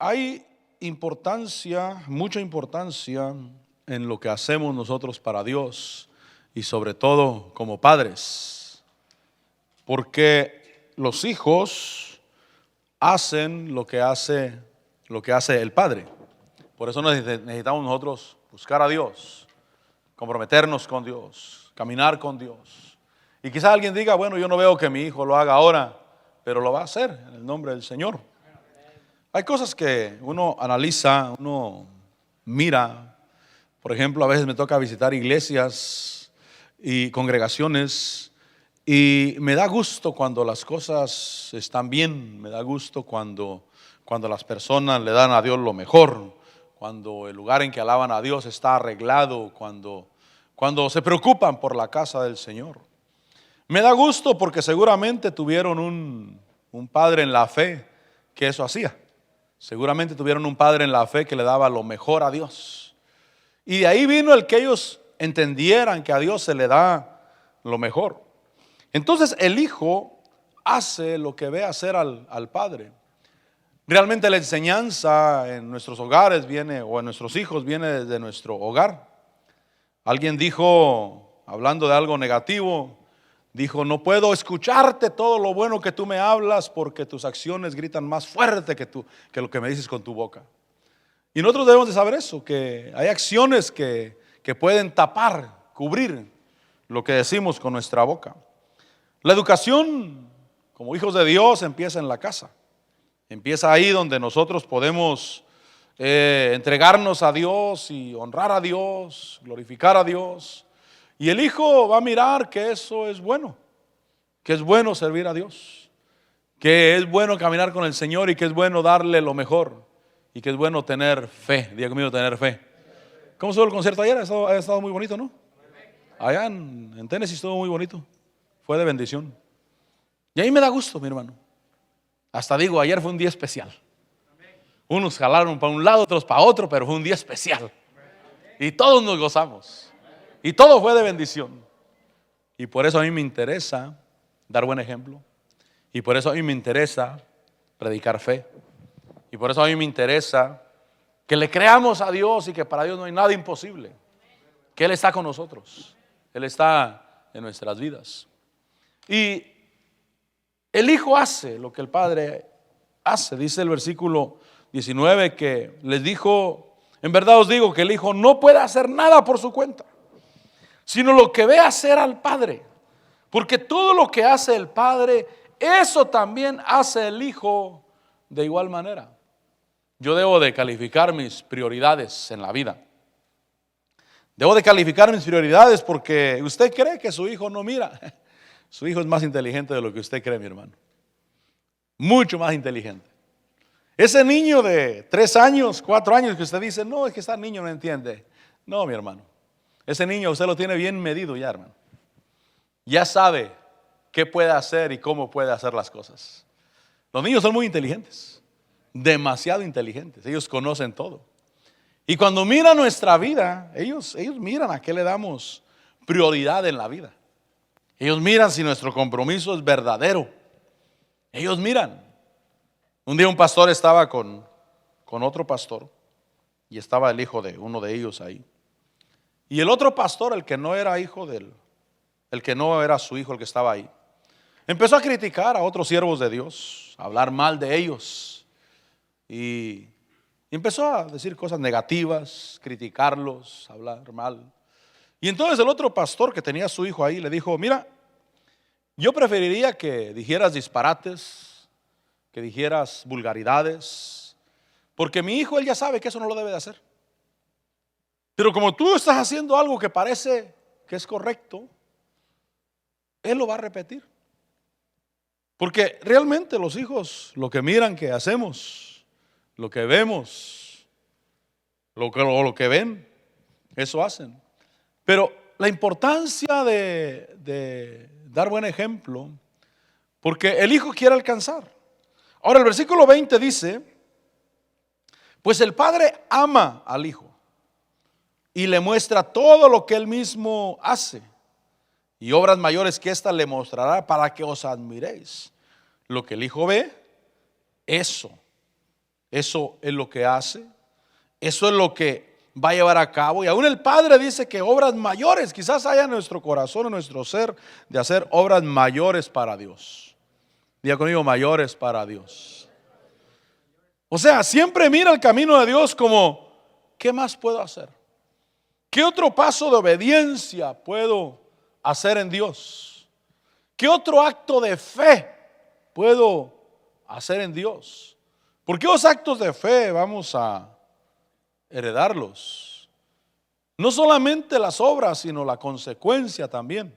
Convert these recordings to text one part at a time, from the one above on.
Hay importancia, mucha importancia en lo que hacemos nosotros para Dios y sobre todo como padres, porque los hijos hacen lo que hace el padre. Por eso necesitamos nosotros buscar a Dios, comprometernos con Dios, caminar con Dios. Y quizás alguien diga, bueno, yo no veo que mi hijo lo haga ahora, pero lo va a hacer en el nombre del Señor. Hay cosas que uno analiza, uno mira. Por ejemplo, a veces me toca visitar iglesias y congregaciones y me da gusto cuando las cosas están bien, me da gusto cuando las personas le dan a Dios lo mejor, cuando el lugar en que alaban a Dios está arreglado, cuando se preocupan por la casa del Señor. Me da gusto porque seguramente tuvieron un padre en la fe que eso hacía. Seguramente tuvieron un padre en la fe que le daba lo mejor a Dios. Y de ahí vino el que ellos entendieran que a Dios se le da lo mejor. Entonces el hijo hace lo que ve hacer al padre. Realmente la enseñanza en nuestros hogares viene, o en nuestros hijos viene desde nuestro hogar. Alguien dijo, hablando de algo negativo, dijo, no puedo escucharte todo lo bueno que tú me hablas porque tus acciones gritan más fuerte que lo que me dices con tu boca. Y nosotros debemos de saber eso, que hay acciones que pueden tapar, cubrir lo que decimos con nuestra boca. La educación como hijos de Dios empieza en la casa. Empieza ahí donde nosotros podemos entregarnos a Dios y honrar a Dios, glorificar a Dios. Y el hijo va a mirar que eso es bueno, que es bueno servir a Dios, que es bueno caminar con el Señor y que es bueno darle lo mejor y que es bueno tener fe. Diga conmigo, tener fe. ¿Cómo estuvo el concierto ayer? Ha estado muy bonito, ¿no? Allá en Tennessee estuvo muy bonito, fue de bendición. Y ahí me da gusto, mi hermano. Hasta digo, ayer fue un día especial. Unos jalaron para un lado, otros para otro, pero fue un día especial. Y todos nos gozamos. Y todo fue de bendición. Y por eso a mí me interesa dar buen ejemplo. Y por eso a mí me interesa predicar fe. Y por eso a mí me interesa que le creamos a Dios y que para Dios no hay nada imposible. Que Él está con nosotros. Él está en nuestras vidas. Y el hijo hace lo que el padre hace. Dice el versículo 19 que les dijo, en verdad os digo que el hijo no puede hacer nada por su cuenta, sino lo que ve hacer al padre. Porque todo lo que hace el padre, eso también hace el hijo de igual manera. Yo debo de calificar mis prioridades en la vida. Debo de calificar mis prioridades porque usted cree que su hijo no mira. Su hijo es más inteligente de lo que usted cree, mi hermano. Mucho más inteligente. Ese niño de 3 años, 4 años que usted dice, no, es que ese niño no entiende. No, mi hermano. Ese niño usted lo tiene bien medido ya, hermano. Ya sabe qué puede hacer y cómo puede hacer las cosas. Los niños son muy inteligentes, demasiado inteligentes. Ellos conocen todo. Y cuando miran nuestra vida, ellos miran a qué le damos prioridad en la vida. Ellos miran si nuestro compromiso es verdadero. Ellos miran. Un día un pastor estaba con otro pastor y estaba el hijo de uno de ellos ahí. Y el otro pastor, el que no era hijo de él, el que no era su hijo, el que estaba ahí, empezó a criticar a otros siervos de Dios, a hablar mal de ellos. Y empezó a decir cosas negativas, criticarlos, hablar mal. Y entonces el otro pastor que tenía a su hijo ahí le dijo, mira, yo preferiría que dijeras disparates, que dijeras vulgaridades, porque mi hijo él ya sabe que eso no lo debe de hacer. Pero como tú estás haciendo algo que parece que es correcto, él lo va a repetir. Porque realmente los hijos lo que miran que hacemos, lo que vemos, lo que ven, eso hacen. Pero la importancia de dar buen ejemplo, porque el hijo quiere alcanzar. Ahora el versículo 20 dice, pues el padre ama al hijo y le muestra todo lo que él mismo hace, y obras mayores que ésta le mostrará para que os admiréis. Lo que el hijo ve, eso Eso es lo que hace. Eso es lo que va a llevar a cabo. Y aún el Padre dice que obras mayores, quizás haya en nuestro corazón, en nuestro ser, de hacer obras mayores para Dios. Diga conmigo, mayores para Dios. O sea, siempre mira el camino de Dios como, ¿qué más puedo hacer? ¿Qué otro paso de obediencia puedo hacer en Dios? ¿Qué otro acto de fe puedo hacer en Dios? Porque los actos de fe vamos a heredarlos. No solamente las obras, sino la consecuencia también.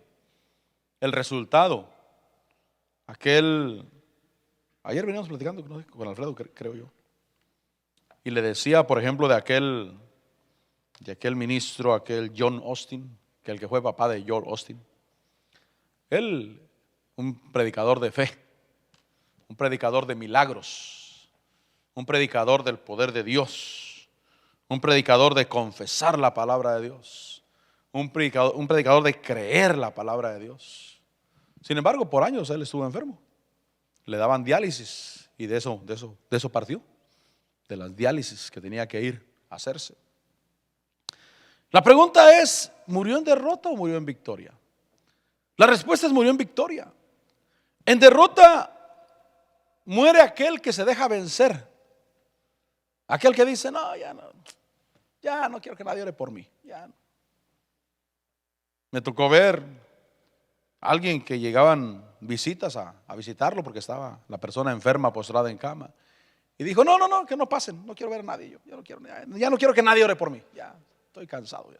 El resultado. Ayer veníamos platicando con Alfredo, creo yo. Y le decía, por ejemplo, de aquel ministro, aquel John Austin, que el que fue papá de Joel Austin. Él, un predicador de fe, un predicador de milagros, un predicador del poder de Dios, un predicador de confesar la palabra de Dios, un predicador de creer la palabra de Dios. Sin embargo, por años él estuvo enfermo. Le daban diálisis y de eso partió, de las diálisis que tenía que ir a hacerse. La pregunta es, ¿murió en derrota o murió en victoria? La respuesta es murió en victoria. En derrota muere aquel que se deja vencer. Aquel que dice, no, ya no quiero que nadie ore por mí. Ya no. Me tocó ver a alguien que llegaban visitas a visitarlo porque estaba la persona enferma, postrada en cama. Y dijo, no, que no pasen, no quiero ver a nadie. Ya no quiero que nadie ore por mí. Ya estoy cansado ya.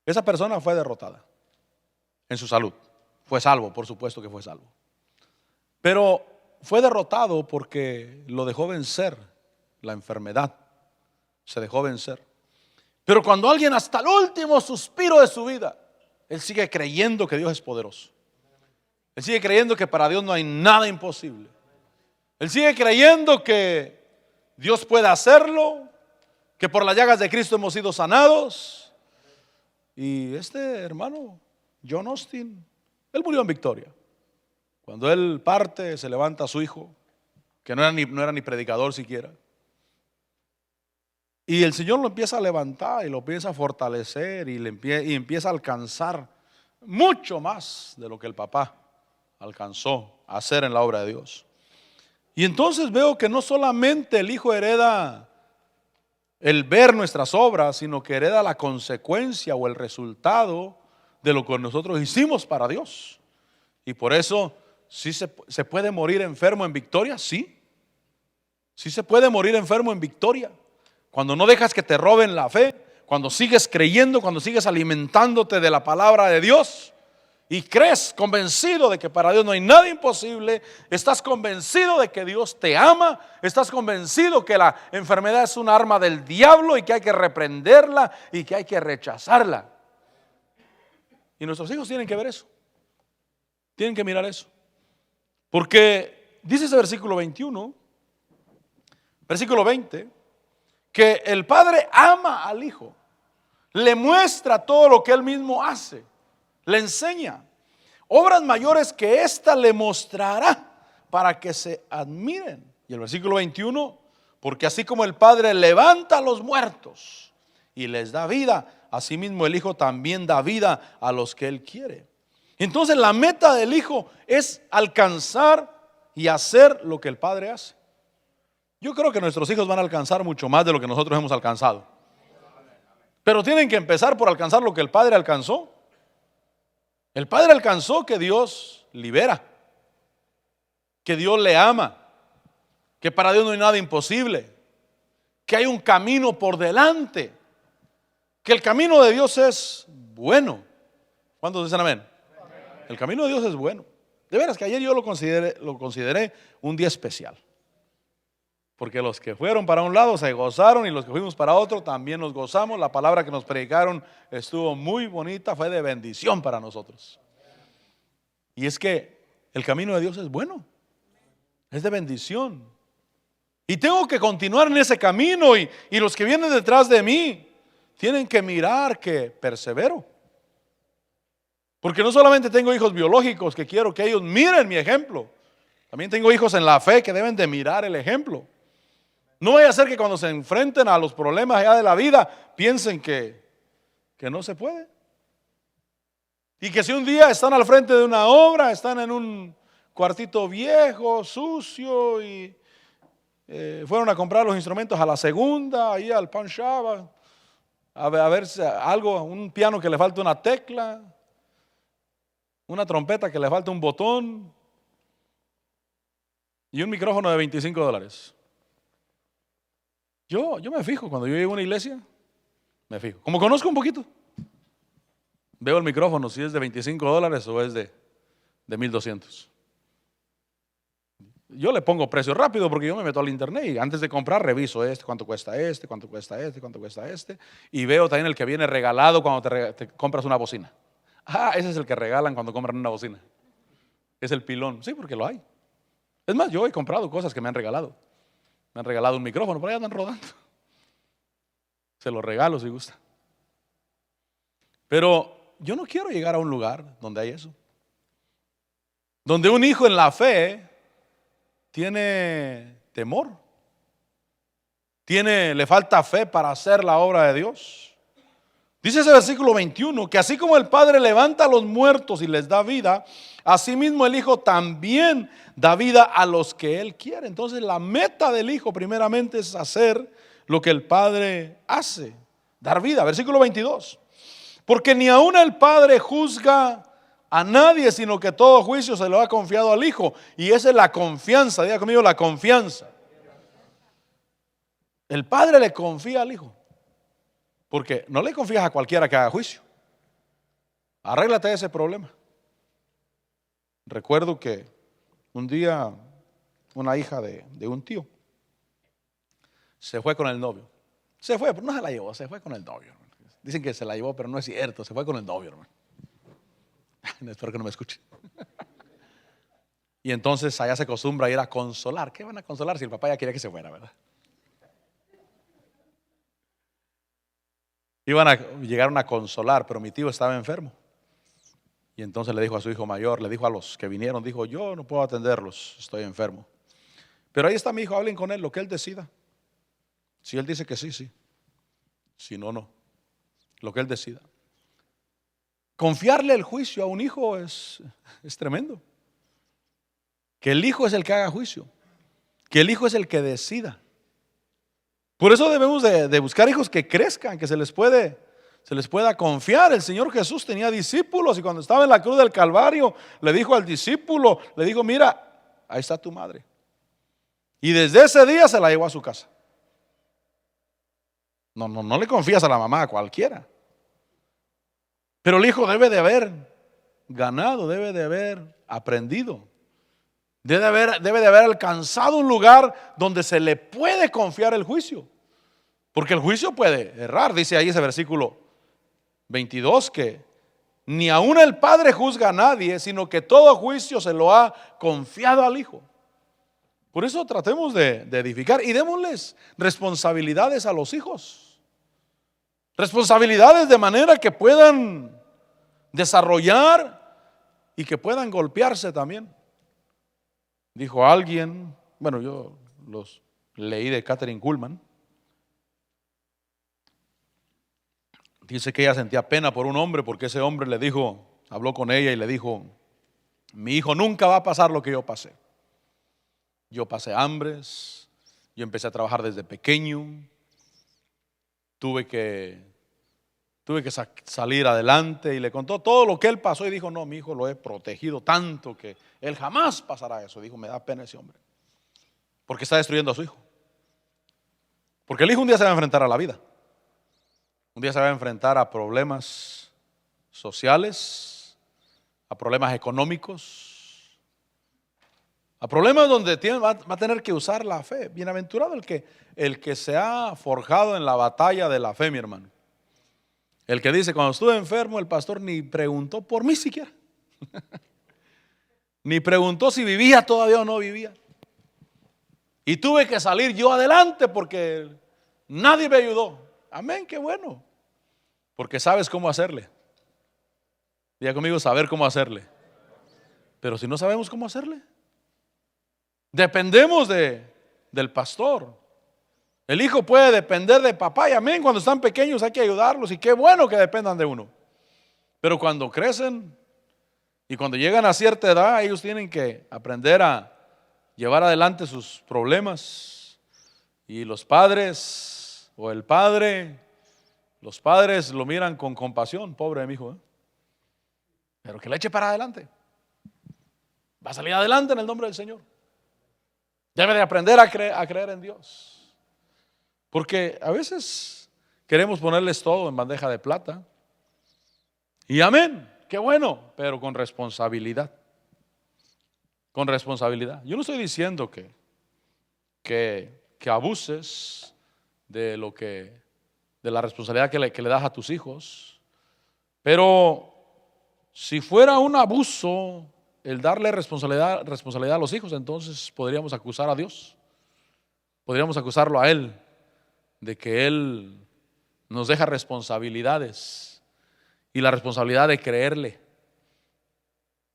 Esa persona fue derrotada en su salud. Fue salvo, por supuesto que fue salvo. Pero fue derrotado porque lo dejó vencer la enfermedad. Se dejó vencer. Pero cuando alguien hasta el último suspiro de su vida, él sigue creyendo que Dios es poderoso. Él sigue creyendo que para Dios no hay nada imposible. Él sigue creyendo que Dios puede hacerlo, que por las llagas de Cristo hemos sido sanados. Y este hermano, John Austin, él murió en victoria. Cuando él parte, se levanta a su hijo, que no era ni predicador siquiera. Y el Señor lo empieza a levantar y lo empieza a fortalecer y empieza a alcanzar mucho más de lo que el papá alcanzó a hacer en la obra de Dios. Y entonces veo que no solamente el hijo hereda el ver nuestras obras, sino que hereda la consecuencia o el resultado de lo que nosotros hicimos para Dios. Y por eso, ¿sí se puede morir enfermo en victoria? Sí. Sí se puede morir enfermo en victoria. Cuando no dejas que te roben la fe, cuando sigues creyendo, cuando sigues alimentándote de la palabra de Dios y crees convencido de que para Dios no hay nada imposible, estás convencido de que Dios te ama, estás convencido que la enfermedad es un arma del diablo y que hay que reprenderla y que hay que rechazarla. Y nuestros hijos tienen que ver eso, tienen que mirar eso, porque dice ese versículo 21, versículo 20, que el Padre ama al Hijo, le muestra todo lo que Él mismo hace, le enseña. Obras mayores que ésta le mostrará para que se admiren. Y el versículo 21, porque así como el Padre levanta a los muertos y les da vida, asimismo el Hijo también da vida a los que Él quiere. Entonces la meta del Hijo es alcanzar y hacer lo que el Padre hace. Yo creo que nuestros hijos van a alcanzar mucho más de lo que nosotros hemos alcanzado. Pero tienen que empezar por alcanzar lo que el Padre alcanzó. El Padre alcanzó que Dios libera, que Dios le ama, que para Dios no hay nada imposible, que hay un camino por delante, que el camino de Dios es bueno. ¿Cuántos dicen amén? El camino de Dios es bueno. De veras que ayer yo lo consideré un día especial. Porque los que fueron para un lado se gozaron y los que fuimos para otro también nos gozamos. La palabra que nos predicaron estuvo muy bonita, fue de bendición para nosotros. Y es que el camino de Dios es bueno, es de bendición. Y tengo que continuar en ese camino y los que vienen detrás de mí tienen que mirar que persevero. Porque no solamente tengo hijos biológicos que quiero que ellos miren mi ejemplo, también tengo hijos en la fe que deben de mirar el ejemplo. No vaya a ser que cuando se enfrenten a los problemas ya de la vida piensen que no se puede. Y que si un día están al frente de una obra, están en un cuartito viejo, sucio, y fueron a comprar los instrumentos a la segunda, ahí al pawn shop, a ver si algo, un piano que le falta una tecla, una trompeta que le falta un botón y un micrófono de $25. Yo me fijo, cuando yo llego a una iglesia, me fijo. Como conozco un poquito, veo el micrófono si es de $25 o es de 1,200. Yo le pongo precio rápido porque yo me meto al internet y antes de comprar reviso cuánto cuesta cuánto cuesta cuánto cuesta y veo también el que viene regalado cuando te compras una bocina. Ese es el que regalan cuando compran una bocina. Es el pilón, sí, porque lo hay. Es más, yo he comprado cosas que me han regalado. Me han regalado un micrófono, por ahí andan rodando. Se lo regalo si gusta. Pero yo no quiero llegar a un lugar donde hay eso. Donde un hijo en la fe tiene temor. Le falta fe para hacer la obra de Dios. Dice ese versículo 21 que así como el Padre levanta a los muertos y les da vida, asimismo el Hijo también da vida a los que Él quiere. Entonces la meta del Hijo primeramente es hacer lo que el Padre hace, dar vida. Versículo 22. Porque ni aun el Padre juzga a nadie, sino que todo juicio se lo ha confiado al Hijo. Y esa es la confianza, diga conmigo, la confianza. El Padre le confía al Hijo. Porque no le confías a cualquiera que haga juicio. Arréglate ese problema. Recuerdo que un día una hija de un tío se fue con el novio. Se fue, pero no se la llevó, se fue con el novio. Dicen que se la llevó, pero no es cierto, se fue con el novio, hermano. Espero que no me escuche. Y entonces allá se acostumbra a ir a consolar. ¿Qué van a consolar si el papá ya quería que se fuera, verdad? Llegaron a consolar, pero mi tío estaba enfermo. Y entonces le dijo a su hijo mayor, le dijo a los que vinieron, dijo, yo no puedo atenderlos, estoy enfermo. Pero ahí está mi hijo, hablen con él, lo que él decida. Si él dice que sí, sí. Si no, no. Lo que él decida. Confiarle el juicio a un hijo es tremendo. Que el hijo es el que haga juicio. Que el hijo es el que decida. Por eso debemos de buscar hijos que crezcan, que se les pueda confiar. El Señor Jesús tenía discípulos y cuando estaba en la cruz del Calvario le dijo al discípulo, le dijo, mira, ahí está tu madre. Y desde ese día se la llevó a su casa. No le confías a la mamá, a cualquiera. Pero el hijo debe de haber ganado, debe de haber aprendido. Debe de haber alcanzado un lugar donde se le puede confiar el juicio. Porque el juicio puede errar. Dice ahí ese versículo 22 que ni aun el Padre juzga a nadie, sino que todo juicio se lo ha confiado al Hijo. Por eso tratemos de edificar y démosles responsabilidades a los hijos. Responsabilidades de manera que puedan desarrollar y que puedan golpearse también. Dijo alguien, bueno, yo los leí de Catherine Kuhlman. Dice que ella sentía pena por un hombre porque ese hombre le dijo, habló con ella y le dijo, mi hijo nunca va a pasar lo que yo pasé. Yo pasé hambres, yo empecé a trabajar desde pequeño, tuve que salir adelante y le contó todo lo que él pasó y dijo, no, mi hijo lo he protegido tanto que él jamás pasará eso. Dijo, me da pena ese hombre, porque está destruyendo a su hijo. Porque el hijo un día se va a enfrentar a la vida. Un día se va a enfrentar a problemas sociales, a problemas económicos, a problemas donde va a tener que usar la fe. Bienaventurado el que se ha forjado en la batalla de la fe, mi hermano. El que dice, cuando estuve enfermo, el pastor ni preguntó por mí siquiera. Ni preguntó si vivía todavía o no vivía. Y tuve que salir yo adelante porque nadie me ayudó. Amén, qué bueno. Porque sabes cómo hacerle. Diga conmigo, saber cómo hacerle. Pero si no sabemos cómo hacerle, dependemos del pastor. El hijo puede depender de papá y amén. Cuando están pequeños hay que ayudarlos y qué bueno que dependan de uno. Pero cuando crecen y cuando llegan a cierta edad, ellos tienen que aprender a llevar adelante sus problemas. Y los padres o el padre, los padres lo miran con compasión, pobre de mi hijo, pero que le eche para adelante. Va a salir adelante en el nombre del Señor. Debe de aprender a creer en Dios. Porque a veces queremos ponerles todo en bandeja de plata. Y amén, qué bueno, pero con responsabilidad. Con responsabilidad. Yo no estoy diciendo que abuses de de la responsabilidad que le das a tus hijos. Pero si fuera un abuso el darle responsabilidad a los hijos, entonces podríamos acusar a Dios. Podríamos acusarlo a Él de que Él nos deja responsabilidades y la responsabilidad de creerle.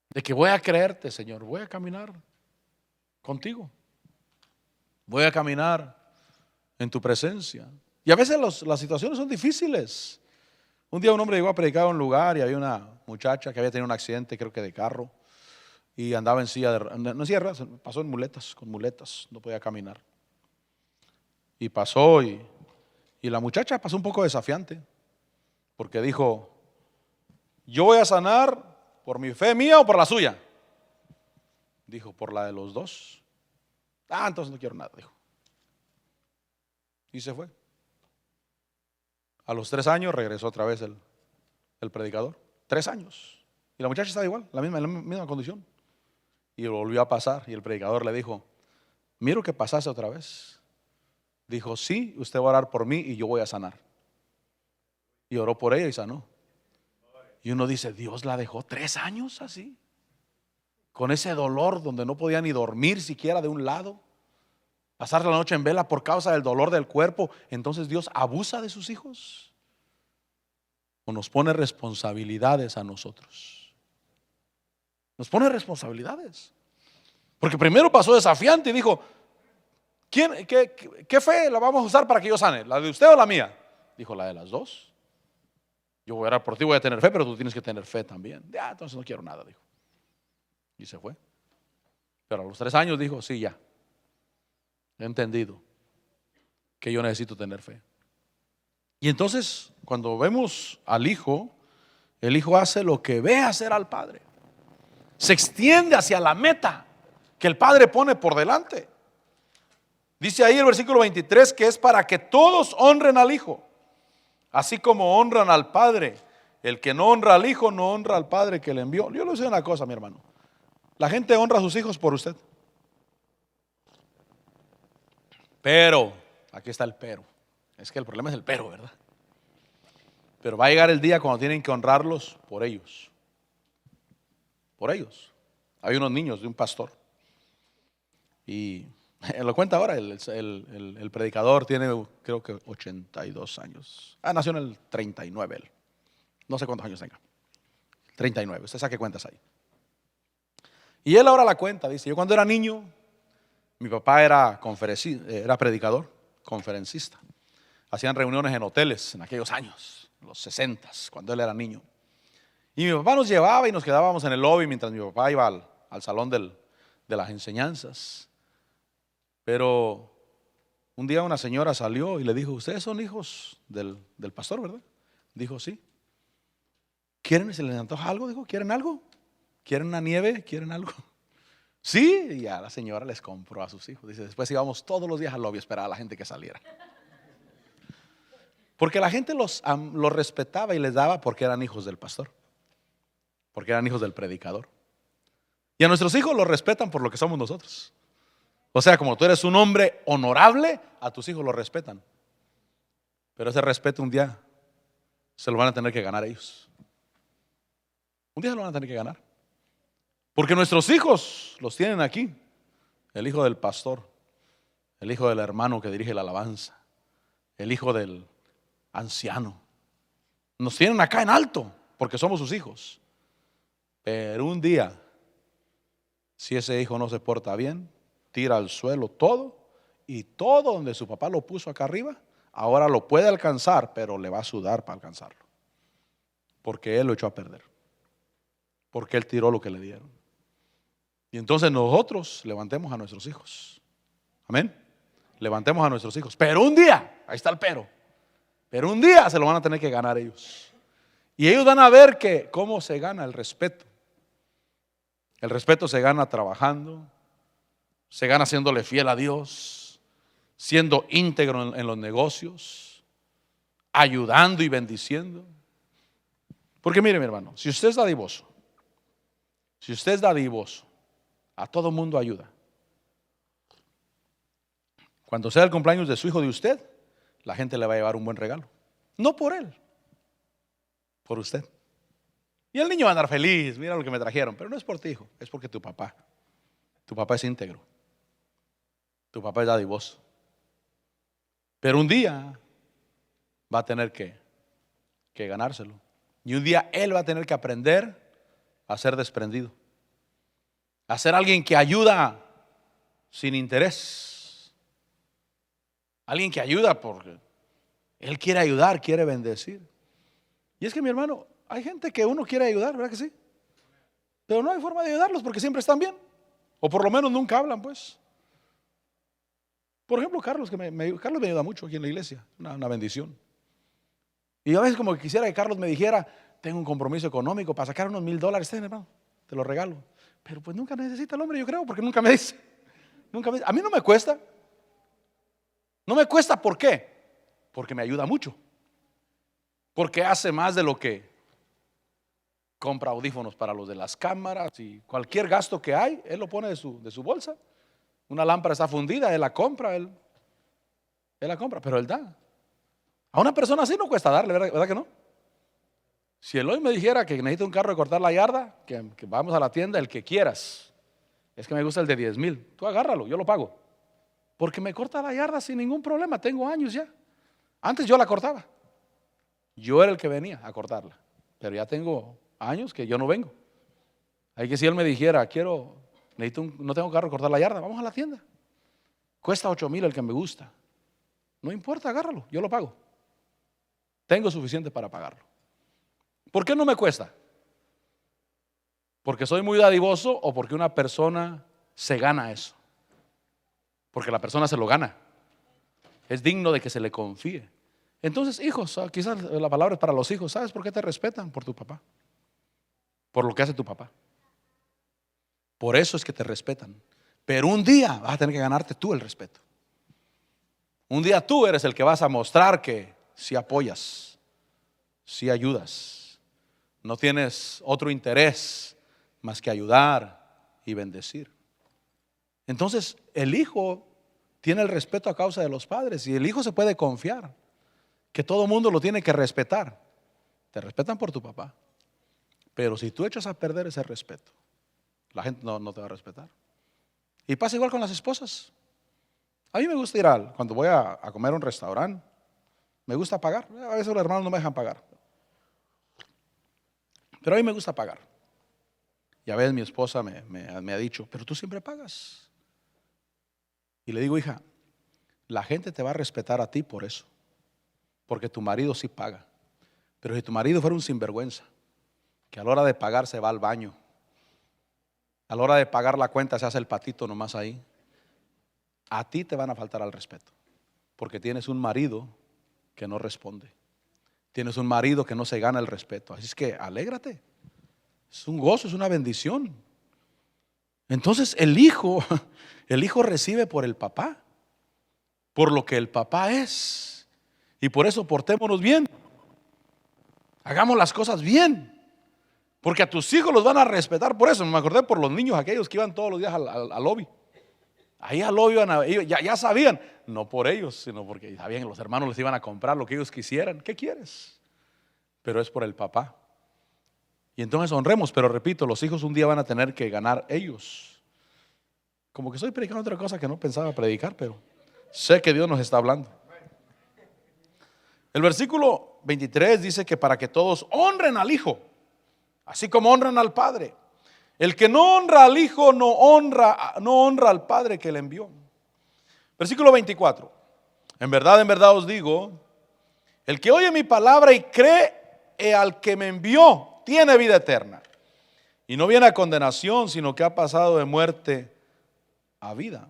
De que voy a creerte, Señor, voy a caminar contigo. Voy a caminar en tu presencia. Y a veces las situaciones son difíciles. Un día un hombre llegó a predicar a un lugar y había una muchacha que había tenido un accidente, creo que de carro, y andaba en silla no en silla de ruedas, pasó en muletas, con muletas, no podía caminar. Y pasó y la muchacha pasó un poco desafiante, porque dijo: yo voy a sanar por mi fe mía o por la suya. Dijo: por la de los dos. Entonces no quiero nada, dijo. Y se fue. A los 3 años regresó otra vez el predicador. 3 años. Y la muchacha estaba igual, en la misma condición. Y volvió a pasar y el predicador le dijo: miro que pasaste otra vez. Dijo: sí, usted va a orar por mí y yo voy a sanar. Y oró por ella y sanó. Y uno dice: Dios la dejó 3 años así, con ese dolor donde no podía ni dormir siquiera de un lado, pasar la noche en vela por causa del dolor del cuerpo. Entonces Dios abusa de sus hijos o nos pone responsabilidades a nosotros. Nos pone responsabilidades. Porque primero pasó desafiante y dijo: ¿qué fe la vamos a usar para que yo sane? ¿La de usted o la mía? Dijo: la de las dos. Yo voy a orar por ti, voy a tener fe, pero tú tienes que tener fe también. Entonces no quiero nada, dijo. Y se fue. Pero a los 3 años dijo: sí, ya he entendido que yo necesito tener fe. Y entonces cuando vemos al hijo, el hijo hace lo que ve hacer al padre. Se extiende hacia la meta que el padre pone por delante. Dice ahí el versículo 23 que es para que todos honren al hijo, así como honran al padre. El que no honra al hijo no honra al padre que le envió. Yo le voy a decir una cosa, mi hermano. La gente honra a sus hijos por usted. Pero, aquí está el pero. Es que el problema es el pero, ¿verdad? Pero va a llegar el día cuando tienen que honrarlos por ellos. Por ellos. Hay unos niños de un pastor. Y lo cuenta ahora, el predicador tiene creo que 82 años. Nació en el 39 él. No sé cuántos años tenga. 39, usted saque cuentas ahí. Y él ahora la cuenta, dice: yo cuando era niño, mi papá era predicador, conferencista. Hacían reuniones en hoteles en aquellos años, los 60, cuando él era niño. Y mi papá nos llevaba y nos quedábamos en el lobby mientras mi papá iba al salón de las enseñanzas. Pero un día una señora salió y le dijo: ustedes son hijos del pastor, ¿verdad? Dijo: sí. ¿Quieren? ¿Se les antoja algo? Dijo: ¿quieren algo? ¿Quieren una nieve? ¿Quieren algo? Sí, y ya la señora les compró a sus hijos. Dice: después íbamos todos los días al lobby a esperar a la gente que saliera. Porque la gente los respetaba y les daba porque eran hijos del pastor, porque eran hijos del predicador. Y a nuestros hijos los respetan por lo que somos nosotros. O sea, como tú eres un hombre honorable, a tus hijos los respetan. Pero ese respeto un día se lo van a tener que ganar ellos. Un día se lo van a tener que ganar. Porque nuestros hijos los tienen aquí. El hijo del pastor, el hijo del hermano que dirige la alabanza, el hijo del anciano. Nos tienen acá en alto porque somos sus hijos. Pero un día, si ese hijo no se porta bien, tira al suelo todo y todo donde su papá lo puso acá arriba, ahora lo puede alcanzar, pero le va a sudar para alcanzarlo. Porque él lo echó a perder. Porque él tiró lo que le dieron. Y entonces nosotros levantemos a nuestros hijos. Amén. Levantemos a nuestros hijos. Pero un día, ahí está el pero un día se lo van a tener que ganar ellos. Y ellos van a ver que cómo se gana el respeto. El respeto se gana trabajando, se gana siéndole fiel a Dios, siendo íntegro en los negocios, ayudando y bendiciendo. Porque mire, mi hermano, si usted es dadivoso, a todo mundo ayuda. Cuando sea el cumpleaños de su hijo de usted, la gente le va a llevar un buen regalo. No por él, por usted. Y el niño va a andar feliz, mira lo que me trajeron. Pero no es por ti, hijo, es porque tu papá es íntegro. Tu papá es dadivoso. Pero un día va a tener que ganárselo. Y un día él va a tener que aprender a ser desprendido. A ser alguien que ayuda sin interés. Alguien que ayuda porque él quiere ayudar, quiere bendecir. Y es que, mi hermano, hay gente que uno quiere ayudar, ¿verdad que sí? Pero no hay forma de ayudarlos porque siempre están bien. O por lo menos nunca hablan, pues. Por ejemplo, Carlos, Carlos me ayuda mucho aquí en la iglesia, una bendición. Y a veces como que quisiera que Carlos me dijera, tengo un compromiso económico para sacar unos $1,000, hermano, te lo regalo. Pero pues nunca necesita el hombre, yo creo, porque nunca me dice. A mí no me cuesta. No me cuesta, ¿por qué? Porque me ayuda mucho. Porque hace más de lo que compra audífonos para los de las cámaras y cualquier gasto que hay, él lo pone de su bolsa. Una lámpara está fundida, él la compra, pero él da. A una persona así no cuesta darle, ¿verdad que no? Si él hoy me dijera que necesita un carro de cortar la yarda, que vamos a la tienda, el que quieras. Es que me gusta el de 10,000. Tú agárralo, yo lo pago. Porque me corta la yarda sin ningún problema, tengo años ya. Antes yo la cortaba. Yo era el que venía a cortarla. Pero ya tengo años que yo no vengo. Hay que si él me dijera, no tengo carro de cortar la yarda, vamos a la tienda. Cuesta 8,000 el que me gusta. No importa, agárralo, yo lo pago. Tengo suficiente para pagarlo. ¿Por qué no me cuesta? ¿Porque soy muy dadivoso o porque una persona se gana eso? Porque la persona se lo gana. Es digno de que se le confíe. Entonces, hijos, quizás la palabra es para los hijos. ¿Sabes por qué te respetan? Por tu papá. Por lo que hace tu papá. Por eso es que te respetan. Pero un día vas a tener que ganarte tú el respeto. Un día tú eres el que vas a mostrar que sí apoyas, sí ayudas. No tienes otro interés más que ayudar y bendecir. Entonces, el hijo tiene el respeto a causa de los padres y el hijo se puede confiar que todo el mundo lo tiene que respetar. Te respetan por tu papá. Pero si tú echas a perder ese respeto, la gente no te va a respetar. Y pasa igual con las esposas. A mí me gusta ir cuando voy a comer a un restaurante, me gusta pagar. A veces los hermanos no me dejan pagar. Pero a mí me gusta pagar. Y a veces mi esposa me ha dicho, pero tú siempre pagas. Y le digo, hija, la gente te va a respetar a ti por eso. Porque tu marido sí paga. Pero si tu marido fuera un sinvergüenza, que a la hora de pagar se va al baño, a la hora de pagar la cuenta se hace el patito nomás ahí, a ti te van a faltar al respeto. Porque tienes un marido que no responde. Tienes un marido que no se gana el respeto. Así es que alégrate. Es un gozo, es una bendición. Entonces el hijo recibe por el papá, por lo que el papá es. Y por eso portémonos bien. Hagamos las cosas bien. Porque a tus hijos los van a respetar por eso. Me acordé por los niños aquellos que iban todos los días al lobby. Ahí al lobby ya sabían. No por ellos, sino porque sabían que los hermanos les iban a comprar lo que ellos quisieran. ¿Qué quieres? Pero es por el papá. Y entonces honremos, pero repito, los hijos un día van a tener que ganar ellos. Como que estoy predicando otra cosa que no pensaba predicar, pero sé que Dios nos está hablando. El versículo 23 dice que para que todos honren al Hijo, así como honran al Padre. El que no honra al Hijo no honra al Padre que le envió. Versículo 24. En verdad os digo, el que oye mi palabra y cree al que me envió, tiene vida eterna. Y no viene a condenación, sino que ha pasado de muerte a vida.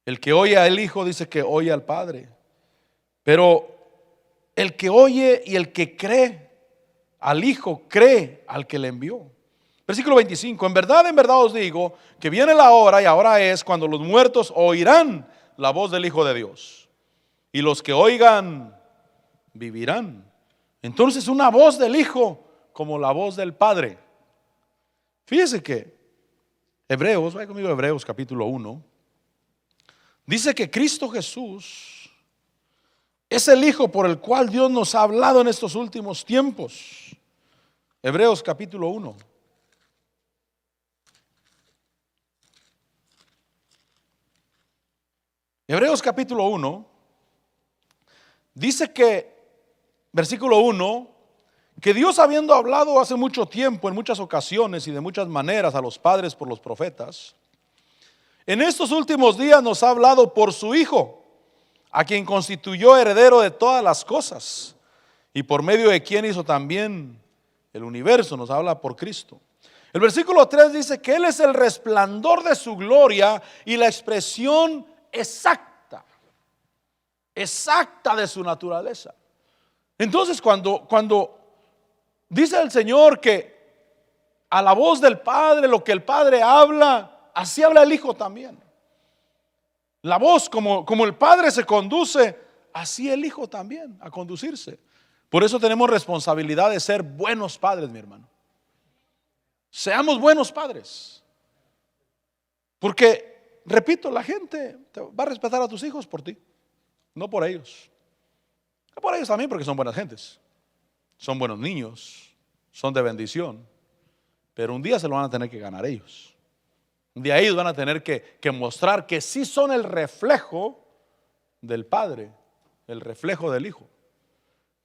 El que oye al Hijo dice que oye al Padre. Pero el que oye y el que cree al Hijo, cree al que le envió. Versículo 25. En verdad os digo que viene la hora, y ahora es, cuando los muertos oirán la voz del Hijo de Dios. Y los que oigan vivirán. Entonces una voz del Hijo como la voz del Padre. Fíjese que Hebreos, vaya conmigo a Hebreos capítulo 1. Dice que Cristo Jesús es el Hijo por el cual Dios nos ha hablado en estos últimos tiempos. Hebreos capítulo 1. Hebreos capítulo 1 dice que, versículo 1, que Dios, habiendo hablado hace mucho tiempo, en muchas ocasiones y de muchas maneras a los padres por los profetas, en estos últimos días nos ha hablado por su Hijo, a quien constituyó heredero de todas las cosas y por medio de quien hizo también el universo. Nos habla por Cristo. El versículo 3 dice que Él es el resplandor de su gloria y la expresión exacta de su naturaleza. Entonces cuando dice el Señor que a la voz del Padre, lo que el Padre habla, así habla el Hijo también. La voz, como el Padre se conduce, así el Hijo también a conducirse. Por eso tenemos responsabilidad de ser buenos padres, mi hermano. Seamos buenos padres. Porque, repito, la gente va a respetar a tus hijos por ti, no por ellos. No por ellos también, porque son buenas gentes, son buenos niños, son de bendición. Pero un día se lo van a tener que ganar ellos. Un día ellos van a tener que mostrar que sí son el reflejo del Padre, el reflejo del Hijo.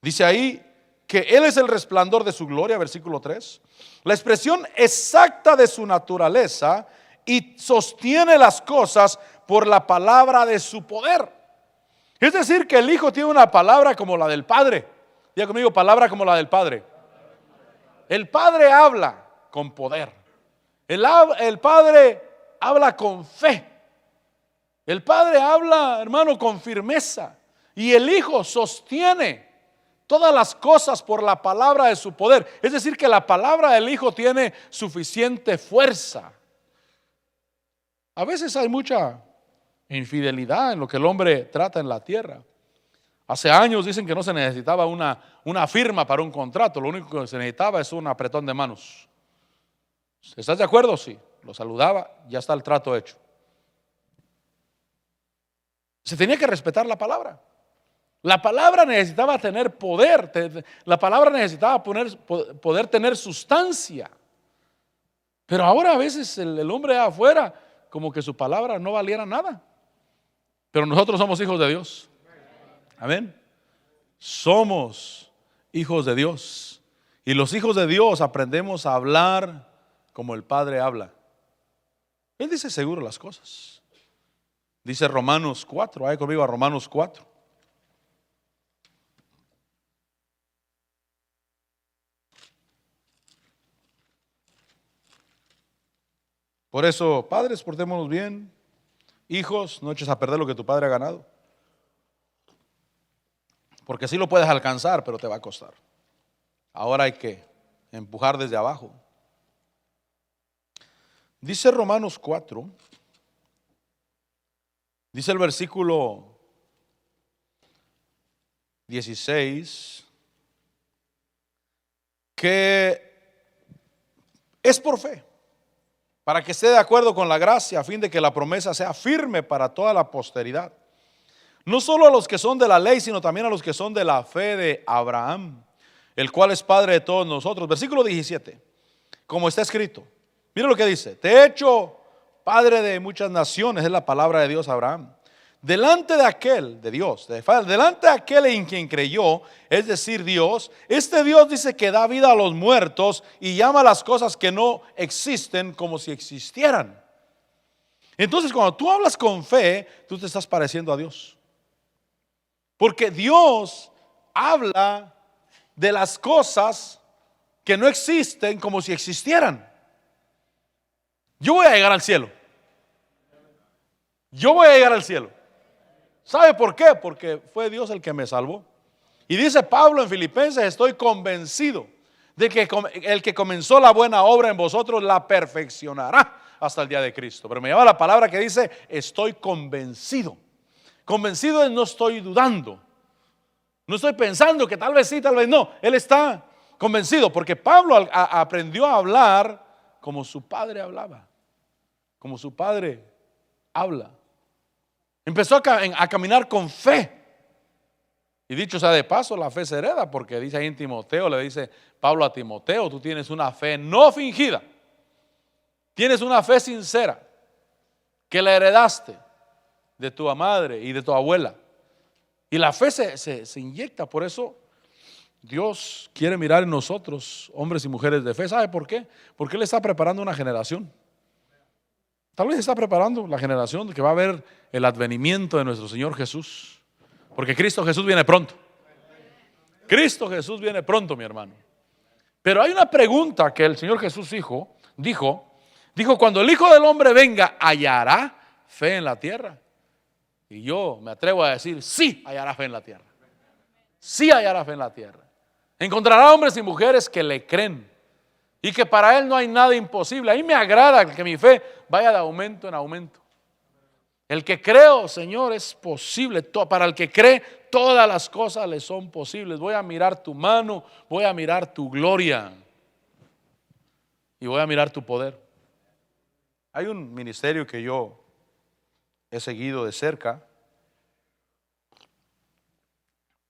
Dice ahí que Él es el resplandor de su gloria, versículo 3, la expresión exacta de su naturaleza, y sostiene las cosas por la palabra de su poder. Es decir, que el Hijo tiene una palabra como la del Padre. Diga conmigo, palabra como la del Padre. El Padre habla con poder. El Padre habla con fe. El Padre habla, hermano, con firmeza. Y el Hijo sostiene todas las cosas por la palabra de su poder. Es decir, que la palabra del Hijo tiene suficiente fuerza. A veces hay mucha infidelidad en lo que el hombre trata en la tierra. Hace años dicen que no se necesitaba una firma para un contrato. Lo único que se necesitaba es un apretón de manos. ¿Estás de acuerdo? Sí. Lo saludaba, ya está el trato hecho. Se tenía que respetar la palabra. La palabra necesitaba tener poder. La palabra necesitaba poder tener sustancia. Pero ahora a veces el hombre afuera, como que su palabra no valiera nada. Pero nosotros somos hijos de Dios. Amén. Somos hijos de Dios. Y los hijos de Dios aprendemos a hablar como el Padre habla. Él dice seguro las cosas. Dice Romanos 4. Vaya conmigo a Romanos 4. Por eso, padres, portémonos bien. Hijos, no eches a perder lo que tu padre ha ganado. Porque sí lo puedes alcanzar, pero te va a costar. Ahora hay que empujar desde abajo. Dice Romanos 4, dice el versículo 16, que es por fe, para que esté de acuerdo con la gracia, a fin de que la promesa sea firme para toda la posteridad. No solo a los que son de la ley, sino también a los que son de la fe de Abraham, el cual es Padre de todos nosotros. Versículo 17, como está escrito. Mira lo que dice: te he hecho Padre de muchas naciones, es la palabra de Dios a Abraham. Delante de aquel, de Dios, delante de aquel en quien creyó, es decir, Dios, este Dios dice que da vida a los muertos y llama las cosas que no existen como si existieran. Entonces, cuando tú hablas con fe, tú te estás pareciendo a Dios. Porque Dios habla de las cosas que no existen como si existieran. Yo voy a llegar al cielo. Yo voy a llegar al cielo. ¿Sabe por qué? Porque fue Dios el que me salvó. Y dice Pablo en Filipenses: estoy convencido de que el que comenzó la buena obra en vosotros la perfeccionará hasta el día de Cristo. Pero me llama la palabra que dice: estoy convencido. Convencido es no estoy dudando. No estoy pensando que tal vez sí, tal vez no. Él está convencido porque Pablo aprendió a hablar como su padre hablaba. Como su padre habla. Empezó a caminar con fe. Y dicho sea de paso, la fe se hereda, porque dice ahí en Timoteo, le dice Pablo a Timoteo: tú tienes una fe no fingida. Tienes una fe sincera que la heredaste de tu madre y de tu abuela. Y la fe se inyecta. Por eso Dios quiere mirar en nosotros, hombres y mujeres de fe. ¿Sabe por qué? Porque Él está preparando una generación. Tal vez está preparando la generación que va a ver el advenimiento de nuestro Señor Jesús. Porque Cristo Jesús viene pronto. Cristo Jesús viene pronto, mi hermano. Pero hay una pregunta que el Señor Jesús dijo: cuando el Hijo del Hombre venga, ¿hallará fe en la tierra? Y yo me atrevo a decir: sí, hallará fe en la tierra. Sí hallará fe en la tierra. Encontrará hombres y mujeres que le creen y que para Él no hay nada imposible. A mí me agrada que mi fe vaya de aumento en aumento. El que creo, Señor, es posible. Para el que cree, todas las cosas le son posibles. Voy a mirar tu mano, voy a mirar tu gloria y voy a mirar tu poder. Hay un ministerio que yo he seguido de cerca,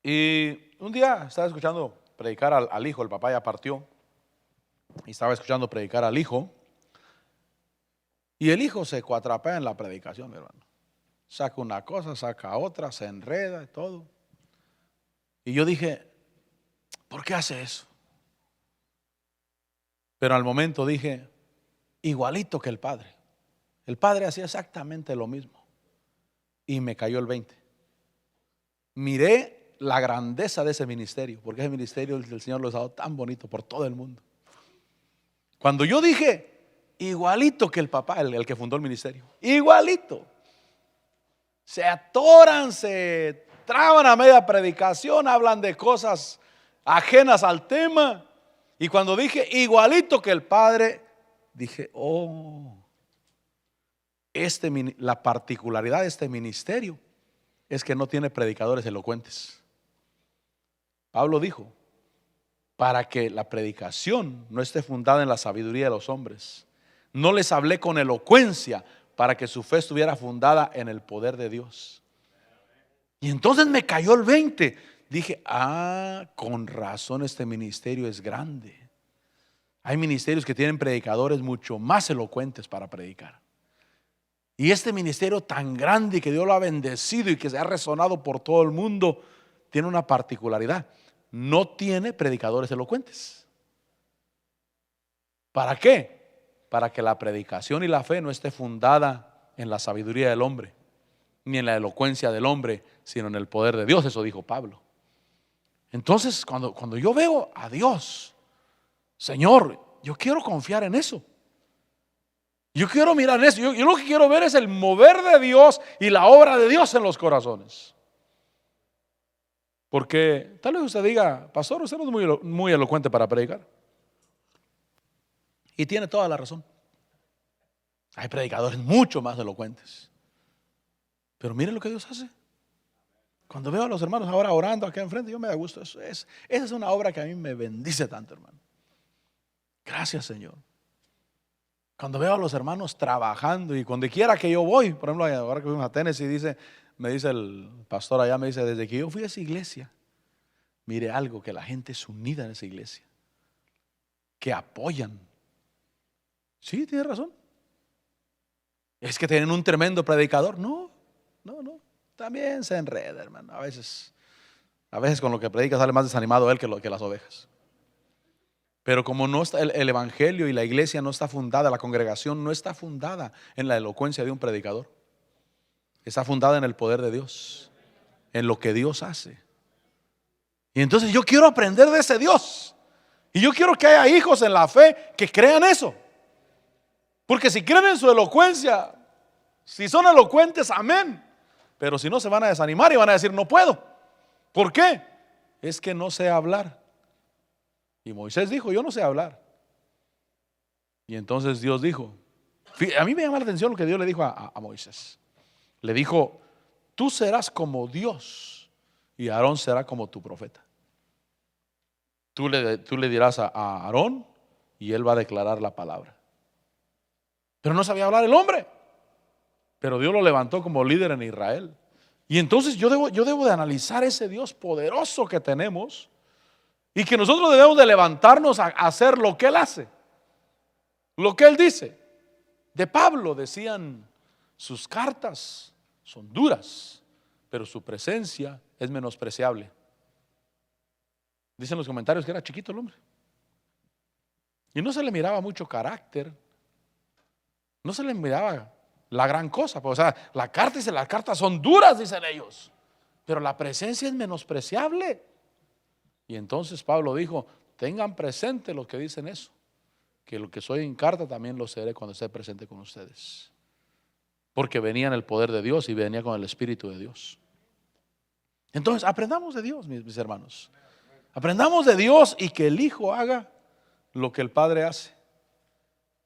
y un día estaba escuchando predicar al hijo. El papá ya partió y estaba escuchando predicar al hijo, y el hijo se cuatrapea en la predicación, hermano. Saca una cosa, saca otra, se enreda y todo. Y yo dije: ¿por qué hace eso? Pero al momento dije: igualito que el padre. El padre hacía exactamente lo mismo. Y me cayó el 20. Miré la grandeza de ese ministerio, porque ese ministerio el Señor lo ha dado tan bonito por todo el mundo. Cuando yo dije igualito que el papá, el que fundó el ministerio, igualito, se atoran, se traban a media predicación, hablan de cosas ajenas al tema. Y cuando dije igualito que el padre, dije: oh, la particularidad de este ministerio es que no tiene predicadores elocuentes. Pablo dijo: para que la predicación no esté fundada en la sabiduría de los hombres, no les hablé con elocuencia, para que su fe estuviera fundada en el poder de Dios. Y entonces me cayó el 20. Dije: con razón este ministerio es grande. Hay ministerios que tienen predicadores mucho más elocuentes para predicar. Y este ministerio tan grande que Dios lo ha bendecido y que se ha resonado por todo el mundo, tiene una particularidad: no tiene predicadores elocuentes. ¿Para qué? Para que la predicación y la fe no esté fundada en la sabiduría del hombre, ni en la elocuencia del hombre, sino en el poder de Dios. Eso dijo Pablo. Entonces, cuando yo veo a Dios, Señor, yo quiero confiar en eso. Yo quiero mirar en eso. Yo lo que quiero ver es el mover de Dios y la obra de Dios en los corazones. Porque tal vez usted diga: pastor, usted no es muy elocuente para predicar. Y tiene toda la razón. Hay predicadores mucho más elocuentes. Pero mire lo que Dios hace. Cuando veo a los hermanos ahora orando acá enfrente, yo me da gusto. Esa es una obra que a mí me bendice tanto, hermano. Gracias, Señor. Cuando veo a los hermanos trabajando, y donde quiera que yo voy, por ejemplo, ahora que fuimos a Tennessee, me dice el pastor allá, me dice: desde que yo fui a esa iglesia, mire algo, que la gente es unida en esa iglesia, que apoyan. Sí, tiene razón. Es que tienen un tremendo predicador. No. También se enreda, hermano. A veces con lo que predica sale más desanimado él que las ovejas. Pero como no está el evangelio y la iglesia no está fundada, la congregación no está fundada en la elocuencia de un predicador. Está fundada en el poder de Dios, en lo que Dios hace. Y entonces yo quiero aprender de ese Dios. Y yo quiero que haya hijos en la fe que crean eso. Porque si creen en su elocuencia, si son elocuentes, amén. Pero si no, se van a desanimar y van a decir, no puedo. ¿Por qué? Es que no sé hablar. Y Moisés dijo, yo no sé hablar. Y entonces Dios dijo, a mí me llama la atención lo que Dios le dijo a Moisés. Le dijo, tú serás como Dios y Aarón será como tu profeta. Tú le dirás a Aarón y él va a declarar la palabra. Pero no sabía hablar el hombre. Pero Dios lo levantó como líder en Israel. Y entonces yo debo de analizar ese Dios poderoso que tenemos y que nosotros debemos de levantarnos a hacer lo que Él hace, lo que Él dice. De Pablo decían, sus cartas son duras, pero su presencia es menospreciable. Dicen los comentarios que era chiquito el hombre. Y no se le miraba mucho carácter. No se le miraba la gran cosa. Pues, o sea, la carta dice, las cartas son duras, dicen ellos. Pero la presencia es menospreciable. Y entonces Pablo dijo, tengan presente los que dicen eso, que lo que soy en carta también lo seré cuando esté presente con ustedes. Porque venía en el poder de Dios y venía con el Espíritu de Dios. Entonces aprendamos de Dios, mis hermanos. Aprendamos de Dios y que el Hijo haga lo que el Padre hace.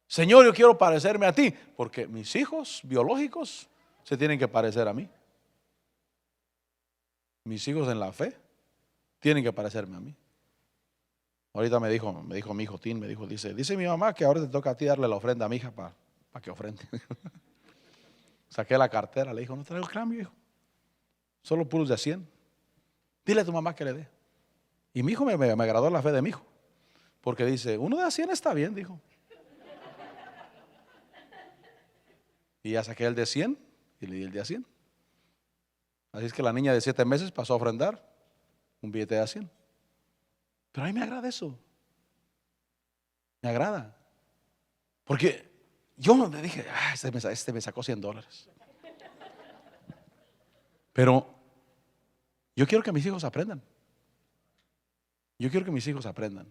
Señor, yo quiero parecerme a ti, porque mis hijos biológicos se tienen que parecer a mí. Mis hijos en la fe tienen que parecerme a mí. Ahorita me dijo mi hijo Tim, dice mi mamá que ahora te toca a ti darle la ofrenda a mi hija para que ofrende. Saqué la cartera, le dijo, no traigo cambio, hijo. Solo puros de 100. Dile a tu mamá que le dé. Y mi hijo me agradó la fe de mi hijo. Porque dice, uno de 100 está bien, dijo. Y ya saqué el de 100 y le di el de 100. Así es que la niña de 7 meses pasó a ofrendar un billete de 100. Pero a mí me agrada eso. Me agrada. Porque yo me dije, este me sacó $100. Pero yo quiero que mis hijos aprendan. Yo quiero que mis hijos aprendan.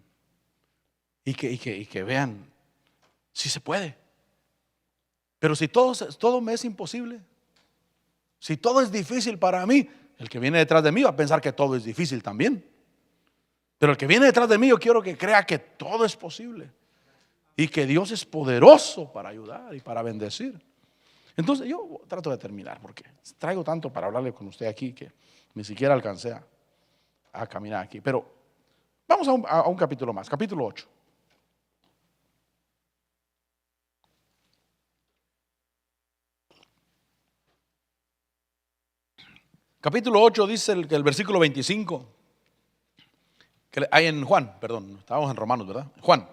Y que vean si se puede. Pero si todo me es imposible, si todo es difícil para mí, el que viene detrás de mí va a pensar que todo es difícil también. Pero el que viene detrás de mí, yo quiero que crea que todo es posible y que Dios es poderoso para ayudar y para bendecir. Entonces yo trato de terminar porque traigo tanto para hablarle con usted aquí que ni siquiera alcancé a caminar aquí. Pero vamos a un capítulo más, capítulo 8. Capítulo 8 dice el versículo 25, que hay en Juan, perdón, estábamos en Romanos, ¿verdad? Juan,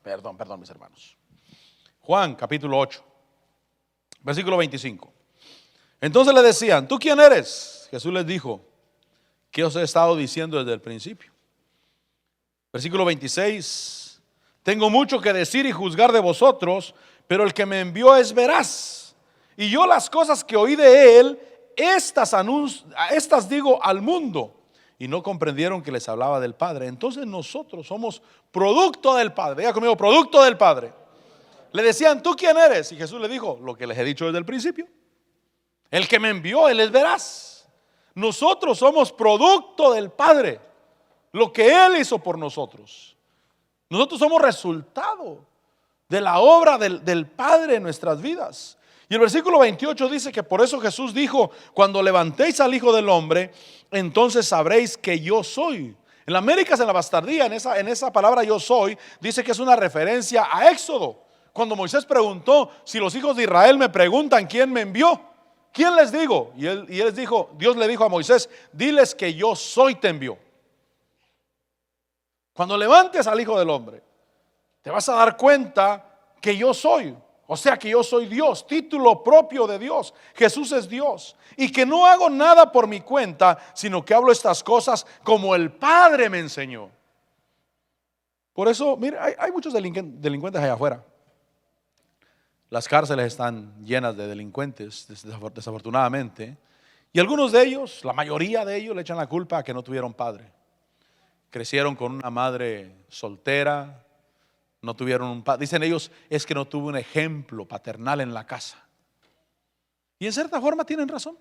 perdón mis hermanos. Juan, capítulo 8, versículo 25. Entonces le decían, ¿tú quién eres? Jesús les dijo, ¿qué os he estado diciendo desde el principio? Versículo 26, tengo mucho que decir y juzgar de vosotros, pero el que me envió es veraz. Y yo las cosas que oí de él, estas digo al mundo. Y no comprendieron que les hablaba del Padre. Entonces nosotros somos producto del Padre. Diga conmigo, producto del Padre. Le decían, ¿tú quién eres? Y Jesús le dijo, lo que les he dicho desde el principio. El que me envió, él es veraz. Nosotros somos producto del Padre. Lo que Él hizo por nosotros. Nosotros somos resultado de la obra del Padre en nuestras vidas. Y el versículo 28 dice que por eso Jesús dijo, cuando levantéis al Hijo del Hombre, entonces sabréis que yo soy. En la Américas, en la bastardía, en esa palabra yo soy, dice que es una referencia a Éxodo. Cuando Moisés preguntó, si los hijos de Israel me preguntan quién me envió, ¿quién les digo? Y él les dijo, Dios le dijo a Moisés, diles que yo soy te envió. Cuando levantes al Hijo del Hombre, te vas a dar cuenta que yo soy. O sea que yo soy Dios, título propio de Dios. Jesús es Dios. Y que no hago nada por mi cuenta, sino que hablo estas cosas como el Padre me enseñó. Por eso, mire, hay muchos delincuentes allá afuera. Las cárceles están llenas de delincuentes, desafortunadamente. Y algunos de ellos, la mayoría de ellos, le echan la culpa a que no tuvieron padre. Crecieron con una madre soltera, no tuvieron un padre. Dicen ellos, es que no tuvo un ejemplo paternal en la casa. Y en cierta forma tienen razón.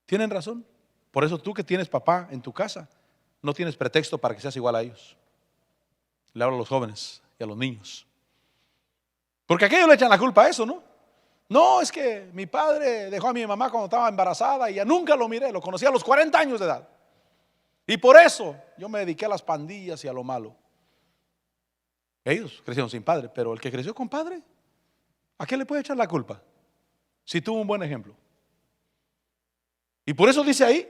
Tienen razón. Por eso tú que tienes papá en tu casa, no tienes pretexto para que seas igual a ellos. Le hablo a los jóvenes y a los niños. Porque aquellos le echan la culpa a eso, ¿no? No, es que mi padre dejó a mi mamá cuando estaba embarazada y ya nunca lo miré, lo conocí a los 40 años de edad. Y por eso yo me dediqué a las pandillas y a lo malo. Ellos crecieron sin padre, pero el que creció con padre, ¿a qué le puede echar la culpa? Si tuvo un buen ejemplo. Y por eso dice ahí,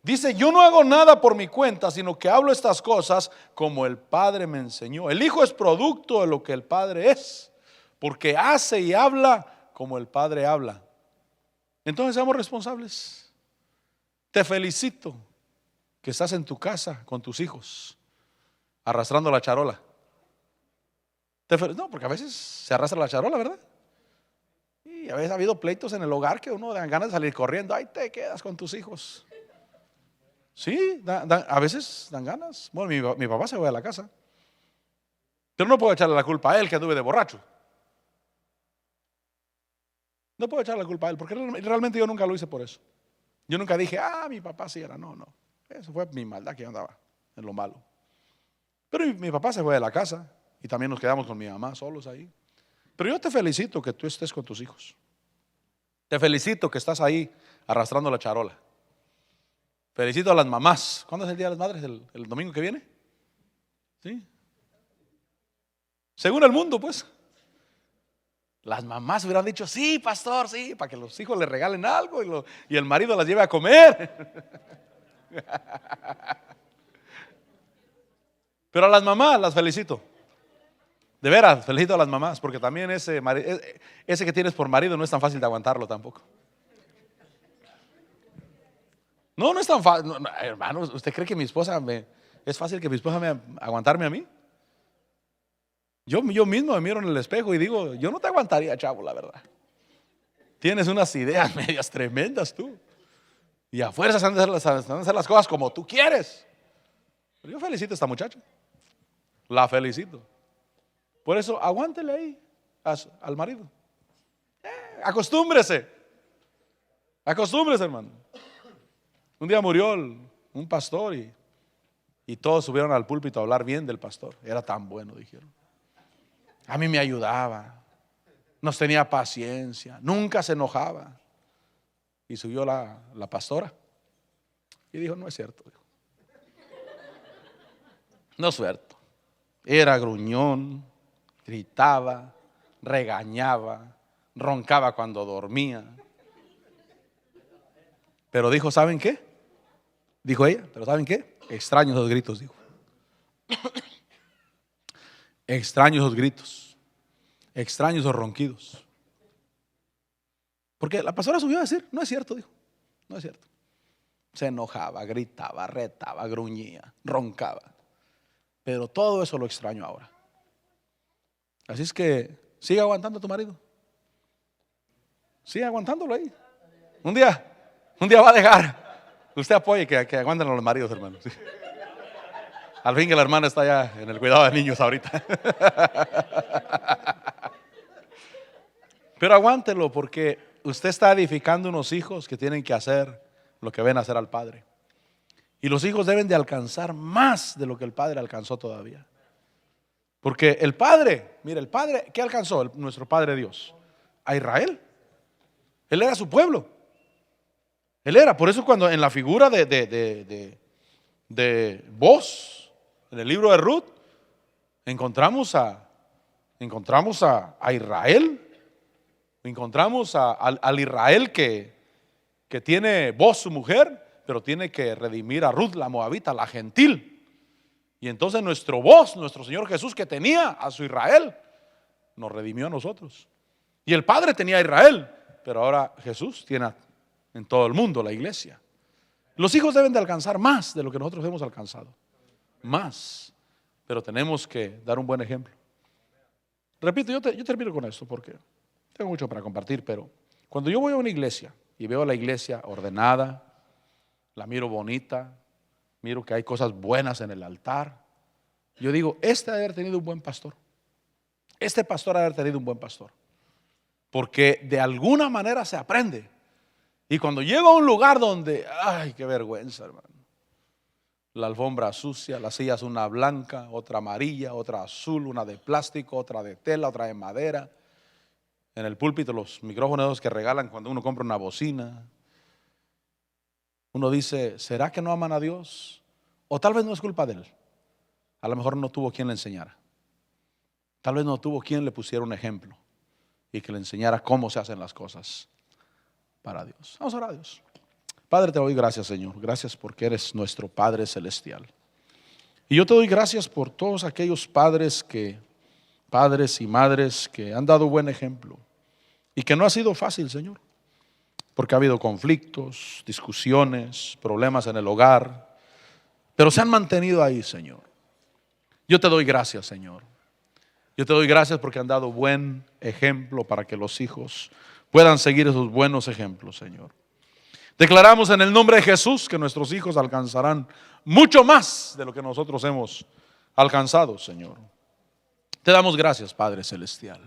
dice, yo no hago nada por mi cuenta, sino que hablo estas cosas como el Padre me enseñó. El Hijo es producto de lo que el Padre es, porque hace y habla como el Padre habla. Entonces seamos responsables. Te felicito que estás en tu casa con tus hijos, arrastrando la charola. No, porque a veces se arrastra la charola, ¿verdad? Y a veces ha habido pleitos en el hogar que uno da ganas de salir corriendo. Ahí te quedas con tus hijos. Sí, a veces dan ganas. Bueno, mi papá se fue a la casa, pero no puedo echarle la culpa a él que anduve de borracho. No puedo echarle la culpa a él, porque realmente yo nunca lo hice por eso. Yo nunca dije, mi papá sí era. No, no. Eso fue mi maldad, que yo andaba en lo malo. Pero mi papá se fue de la casa y también nos quedamos con mi mamá solos ahí. Pero yo te felicito que tú estés con tus hijos. Te felicito que estás ahí arrastrando la charola. Felicito a las mamás. ¿Cuándo es el Día de las Madres? ¿El domingo que viene? ¿Sí? Según el mundo, pues. Las mamás hubieran dicho, sí, pastor, sí, para que los hijos le regalen algo y el marido las lleve a comer. Pero a las mamás las felicito. De veras, felicito a las mamás, porque también ese que tienes por marido no es tan fácil de aguantarlo tampoco. No es tan fácil. No, hermano, ¿usted cree que es fácil que mi esposa aguantarme a mí? Yo mismo me miro en el espejo y digo, yo no te aguantaría, chavo, la verdad. Tienes unas ideas medias tremendas tú. Y a fuerzas han de hacer las cosas como tú quieres. Pero yo felicito a esta muchacha. La felicito. Por eso, aguántele ahí al marido. Acostúmbrese. Acostúmbrese, hermano. Un día murió un pastor y todos subieron al púlpito a hablar bien del pastor. Era tan bueno, dijeron. A mí me ayudaba, nos tenía paciencia, nunca se enojaba. Y subió la pastora y dijo, no es cierto. Dijo. No es cierto. Era gruñón, gritaba, regañaba, roncaba cuando dormía. Pero dijo, ¿saben qué? Dijo ella, ¿pero saben qué? Extraño esos gritos, dijo. Extraño esos gritos, extraño esos ronquidos. Porque la pastora subió a decir, no es cierto, dijo, no es cierto. Se enojaba, gritaba, retaba, gruñía, roncaba. Pero todo eso lo extraño ahora. Así es que sigue aguantando a tu marido. Sigue aguantándolo ahí. Un día va a dejar. Usted apoye que aguanten a los maridos, hermanos. Sí. Al fin que la hermana está ya en el cuidado de niños ahorita. Pero aguántelo, porque usted está edificando unos hijos que tienen que hacer lo que ven hacer al padre. Y los hijos deben de alcanzar más de lo que el padre alcanzó todavía. Porque el padre, mire, el padre, ¿qué alcanzó nuestro Padre Dios? A Israel. Él era su pueblo. Él era, por eso cuando en la figura de Boz, en el libro de Ruth, encontramos a Israel, encontramos al Israel que tiene Boz su mujer, pero tiene que redimir a Ruth la moabita, la gentil. Y entonces nuestro Boz, nuestro Señor Jesús, que tenía a su Israel, nos redimió a nosotros. Y el Padre tenía a Israel, pero ahora Jesús tiene en todo el mundo la iglesia. Los hijos deben de alcanzar más de lo que nosotros hemos alcanzado. Más. pero tenemos que dar un buen ejemplo. Repito, yo termino con esto porque tengo mucho para compartir, pero cuando yo voy a una iglesia y veo a la iglesia ordenada, la miro bonita, miro que hay cosas buenas en el altar, yo digo, este ha de haber tenido un buen pastor. Este pastor ha de haber tenido un buen pastor. Porque de alguna manera se aprende. Y cuando llego a un lugar donde, ay, qué vergüenza, hermano. La alfombra sucia, las sillas una blanca, otra amarilla, otra azul, una de plástico, otra de tela, otra de madera. En el púlpito los micrófonos que regalan cuando uno compra una bocina. Uno dice, ¿será que no aman a Dios? O tal vez no es culpa de él. A lo mejor no tuvo quien le enseñara. Tal vez no tuvo quien le pusiera un ejemplo y que le enseñara cómo se hacen las cosas para Dios. Vamos a orar a Dios. Padre, te doy gracias, Señor. Gracias porque eres nuestro Padre celestial. Y yo te doy gracias por todos aquellos padres y madres que han dado buen ejemplo y que no ha sido fácil, Señor, porque ha habido conflictos, discusiones, problemas en el hogar, pero se han mantenido ahí, Señor. Yo te doy gracias, Señor. Yo te doy gracias porque han dado buen ejemplo para que los hijos puedan seguir esos buenos ejemplos, Señor. Declaramos en el nombre de Jesús que nuestros hijos alcanzarán mucho más de lo que nosotros hemos alcanzado, Señor. Te damos gracias, Padre Celestial.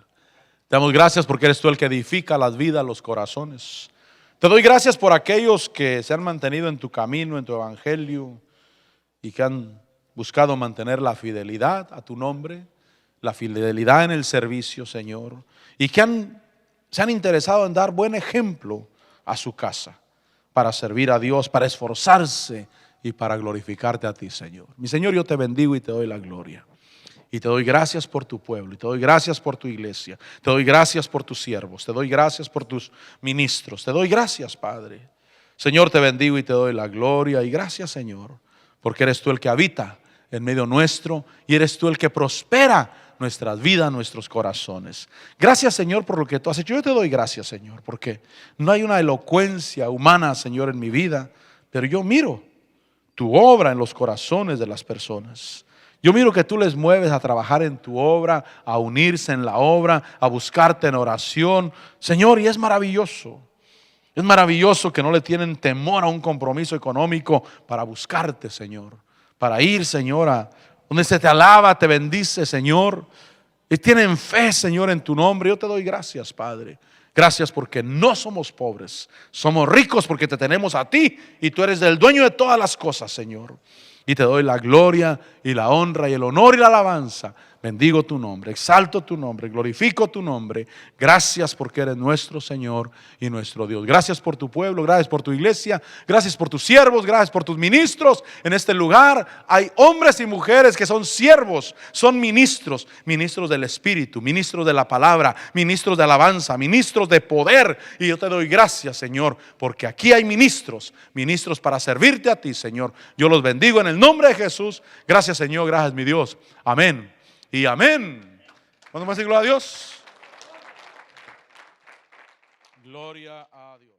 Te damos gracias porque eres tú el que edifica las vidas, los corazones. Te doy gracias por aquellos que se han mantenido en tu camino, en tu evangelio y que han buscado mantener la fidelidad a tu nombre, la fidelidad en el servicio, Señor, y que se han interesado en dar buen ejemplo a su casa para servir a Dios, para esforzarse y para glorificarte a ti, Señor. Mi Señor, yo te bendigo y te doy la gloria. Y te doy gracias por tu pueblo, y te doy gracias por tu iglesia, te doy gracias por tus siervos, te doy gracias por tus ministros, te doy gracias, Padre. Señor, te bendigo y te doy la gloria, y gracias, Señor, porque eres tú el que habita en medio nuestro y eres tú el que prospera nuestras vidas, nuestros corazones. Gracias, Señor, por lo que tú has hecho. Yo te doy gracias, Señor, porque no hay una elocuencia humana, Señor, en mi vida, pero yo miro tu obra en los corazones de las personas. Yo miro que tú les mueves a trabajar en tu obra, a unirse en la obra, a buscarte en oración, Señor, y es maravilloso. Es maravilloso que no le tienen temor a un compromiso económico para buscarte, Señor, para ir, Señor, a donde se te alaba, te bendice, Señor, y tienen fe, Señor, en tu nombre. Yo te doy gracias, Padre. Gracias porque no somos pobres, somos ricos porque te tenemos a ti y tú eres el dueño de todas las cosas, Señor. Y te doy la gloria y la honra y el honor y la alabanza. Bendigo tu nombre, exalto tu nombre, glorifico tu nombre. Gracias porque eres nuestro Señor y nuestro Dios. Gracias por tu pueblo, gracias por tu iglesia, gracias por tus siervos, gracias por tus ministros. En este lugar hay hombres y mujeres que son siervos, son ministros, ministros del Espíritu, ministros de la palabra, ministros de alabanza, ministros de poder. Y yo te doy gracias, Señor, porque aquí hay ministros para servirte a ti, Señor. Yo los bendigo en el nombre de Jesús. Gracias, Señor, gracias, mi Dios. Amén y amén. ¿Cuándo más gloria a Dios? Gloria a Dios.